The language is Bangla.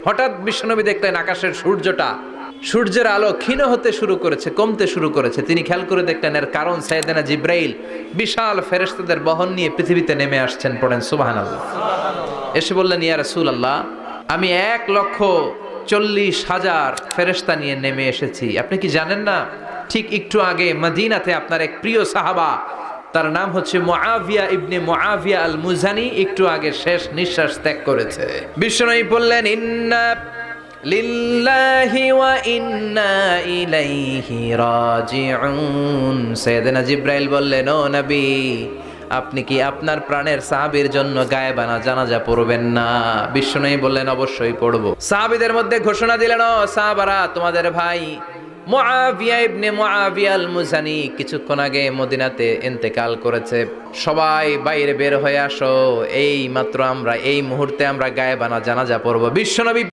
হঠাৎ বিশ্বনবী দেখলেন আকাশের সূর্যের আলো ক্ষীণ হতে শুরু করেছে, কমতে শুরু করেছে। তিনি খেয়াল করে দেখলেন এর কারণ সাইয়েদনা জিব্রাইল বিশাল ফেরেশতাদের বহন নিয়ে পৃথিবীতে নেমে আসছেন। পড়েন সুবহানাল্লাহ। এসে বললেন, ইয়া রাসূলুল্লাহ, আমি 1,40,000 ফেরেশতা নিয়ে নেমে এসেছি। আপনি কি জানেন না, ঠিক একটু আগে মদিনাতে আপনার এক প্রিয় সাহাবা, তার নাম হচ্ছে মুআবিয়া ইবনে মুআবিয়া আল মুজানি, একটু আগে শেষ নিঃশ্বাস ত্যাগ করেছে। বিশ্বনবী বললেন, ইন্না লিল্লাহি ওয়া ইন্না ইলাইহি রাজিউন। সাইয়েদনা জিব্রাইল বললেন, ও নবী, আপনি কি আপনার প্রাণের সাহাবীর জন্য গায়েবানা জানাজা পড়বেন না? বিশ্বনবী বললেন, অবশ্যই পড়ব। সাহাবীদের মধ্যে ঘোষণা দিলেন, ও সাহাবারা, তোমাদের ভাই মুআবিয়া ইবনে মুআবিয়া আল মুজানি কিছুক্ষণ আগে মদিনাতে ইন্তেকাল করেছে। সবাই বাইরে বের হয়ে আসো, এই মাত্র আমরা এই মুহূর্তে আমরা গায়েবানা জানাজা পড়ব। বিশ্বনবী